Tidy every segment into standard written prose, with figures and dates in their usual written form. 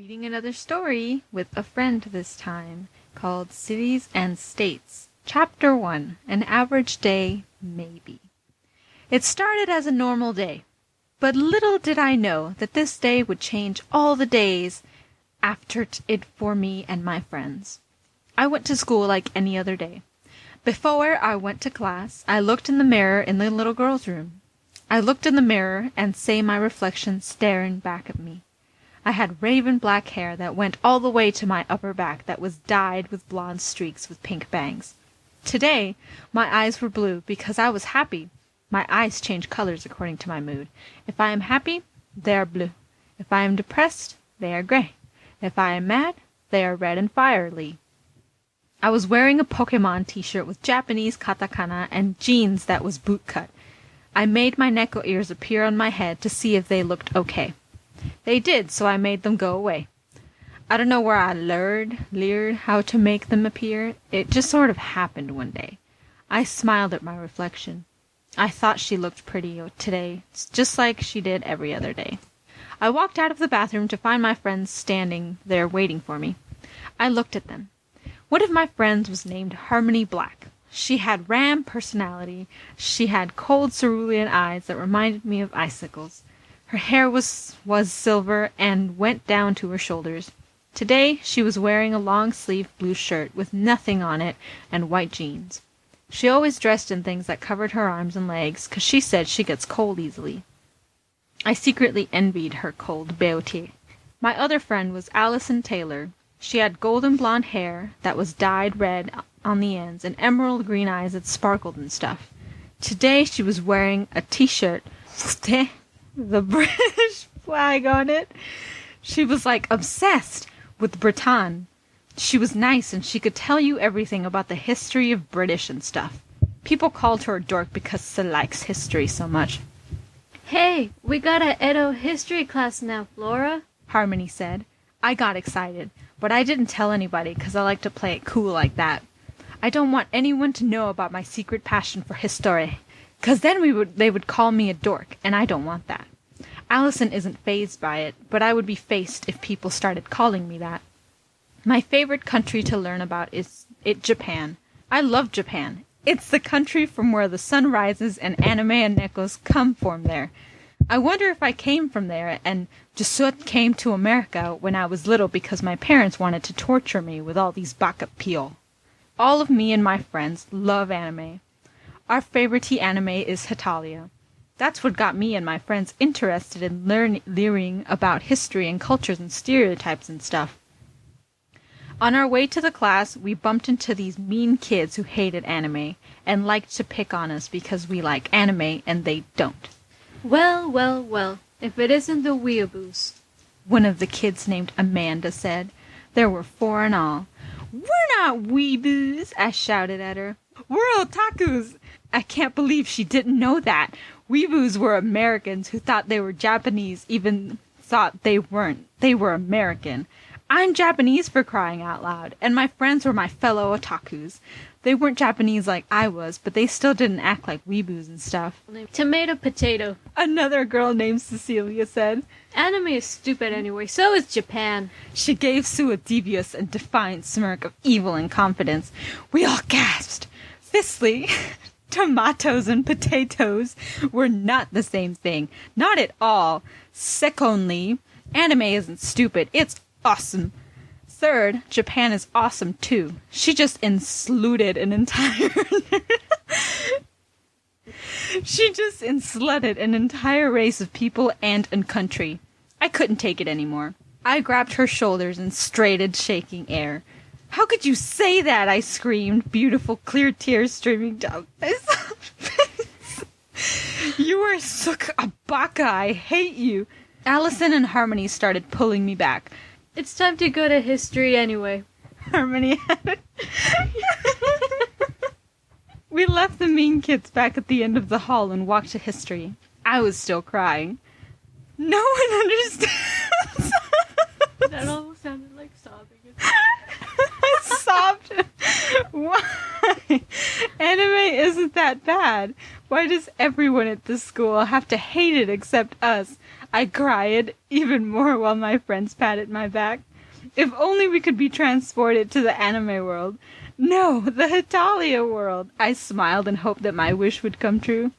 Reading another story with a friend this time, called Cities and States. Chapter 1, An Average Day, Maybe. It started as a normal day, but little did I know that this day would change all the days after it for me and my friends. I went to school like any other day. Before I went to class, I looked in the mirror in the little girl's room. I looked in the mirror and saw my reflection staring back at me. I had raven black hair that went all the way to my upper back that was dyed with blonde streaks with pink bangs. Today, my eyes were blue because I was happy. My eyes change colors according to my mood. If I am happy, they are blue. If I am depressed, they are gray. If I am mad, they are red and fiery. I was wearing a Pokemon t-shirt with Japanese katakana and jeans that was bootcut. I made my neko ears appear on my head to see if they looked okay. They did, so I made them go away. I don't know where I learned how to make them appear. It just sort of happened one day. I smiled at my reflection. I thought she looked pretty today, just like she did every other day. I walked out of the bathroom to find my friends standing there waiting for me. I looked at them. One of my friends was named Harmony Black. She had ram personality. She had cold cerulean eyes that reminded me of icicles. Her hair was silver and went down to her shoulders. Today she was wearing a long-sleeved blue shirt with nothing on it and white jeans. She always dressed in things that covered her arms and legs, 'cause she said she gets cold easily. I secretly envied her cold beauty. My other friend was Allison Taylor. She had golden blonde hair that was dyed red on the ends and emerald green eyes that sparkled and stuff. Today she was wearing a t-shirt with the British flag on it. She was like obsessed with Britain. She was nice and she could tell you everything about the history of British and stuff. People called her a dork because she likes history so much. Hey, we got an Edo history class now, Flora, Harmony said. I got excited, but I didn't tell anybody because I like to play it cool like that. I don't want anyone to know about my secret passion for history, 'cause then they would call me a dork, and I don't want that. Allison isn't fazed by it, but I would be fazed if people started calling me that. My favorite country to learn about is Japan. I love Japan. It's the country from where the sun rises and anime and nekos come from there. I wonder if I came from there and just came to America when I was little because my parents wanted to torture me with all these baka peel. All of me and my friends love anime. Our favorite anime is Hetalia. That's what got me and my friends interested in learning about history and cultures and stereotypes and stuff. On our way to the class, we bumped into these mean kids who hated anime and liked to pick on us because we like anime and they don't. Well, if it isn't the weeaboos, one of the kids named Amanda said. There were 4 in all. We're not weeaboos, I shouted at her. We're otakus. I can't believe she didn't know that. Weeaboos were Americans who thought they were Japanese, even thought they weren't. They were American. I'm Japanese for crying out loud, and my friends were my fellow otakus. They weren't Japanese like I was, but they still didn't act like weeaboos and stuff. Tomato potato, Another girl named Cecilia said. Anime is stupid anyway, so is Japan. She gave Sue a devious and defiant smirk of evil and confidence. We all gasped. Fifthly, tomatoes and potatoes were not the same thing. Not at all. Secondly, anime isn't stupid. It's awesome. Third, Japan is awesome too. She just ensluted an entire race of people and a country. I couldn't take it anymore. I grabbed her shoulders and straightened, shaking air. How could you say that? I screamed, beautiful clear tears streaming down my face. You are such a baka. I hate you. Allison and Harmony started pulling me back. It's time to go to history anyway. Harmony had it. We left the mean kids back at the end of the hall and walked to history. I was still crying. No one understands. That almost sounded like sobbing. I sobbed. Why? Anime isn't that bad. Why does everyone at this school have to hate it except us? I cried even more while my friends patted my back. If only we could be transported to the anime world. No, the Hetalia world. I smiled and hoped that my wish would come true.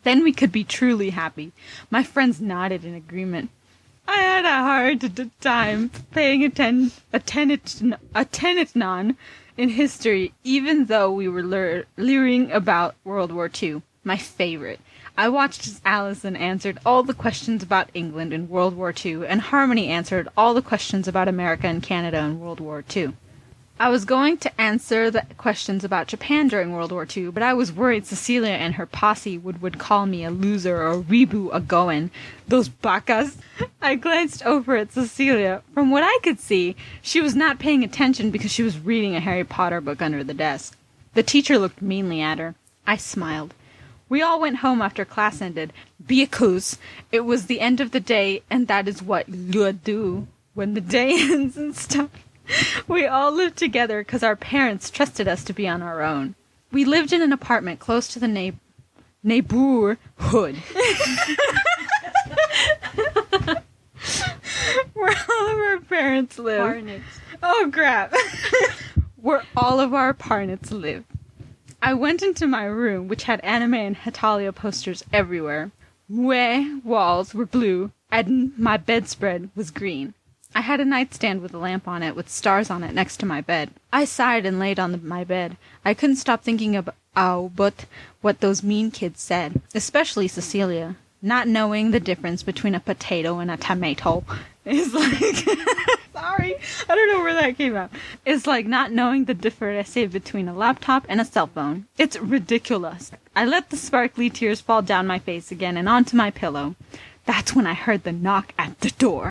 Then we could be truly happy. My friends nodded in agreement. I had a hard time paying attention in history, even though we were learning about World War II, my favorite. I watched as Allison answered all the questions about England in World War II, and Harmony answered all the questions about America and Canada in World War II. I was going to answer the questions about Japan during World War II, but I was worried Cecilia and her posse would call me a loser or Rebu a goen. Those bacas. I glanced over at Cecilia. From what I could see, she was not paying attention because she was reading a Harry Potter book under the desk. The teacher looked meanly at her. I smiled. We all went home after class ended, because it was the end of the day, and that is what you do when the day ends and stuff. We all lived together because our parents trusted us to be on our own. We lived in an apartment close to the neighborhood. Where all of our parents live. Parnets. Oh, crap. Where all of our parnets live. I went into my room, which had anime and Hetalia posters everywhere. My walls were blue, and my bedspread was green. I had a nightstand with a lamp on it, with stars on it next to my bed. I sighed and laid on my bed. I couldn't stop thinking about what those mean kids said, especially Cecilia. Not knowing the difference between a potato and a tomato is like... Sorry, I don't know where that came out. It's like not knowing the difference between a laptop and a cell phone. It's ridiculous. I let the sparkly tears fall down my face again and onto my pillow. That's when I heard the knock at the door.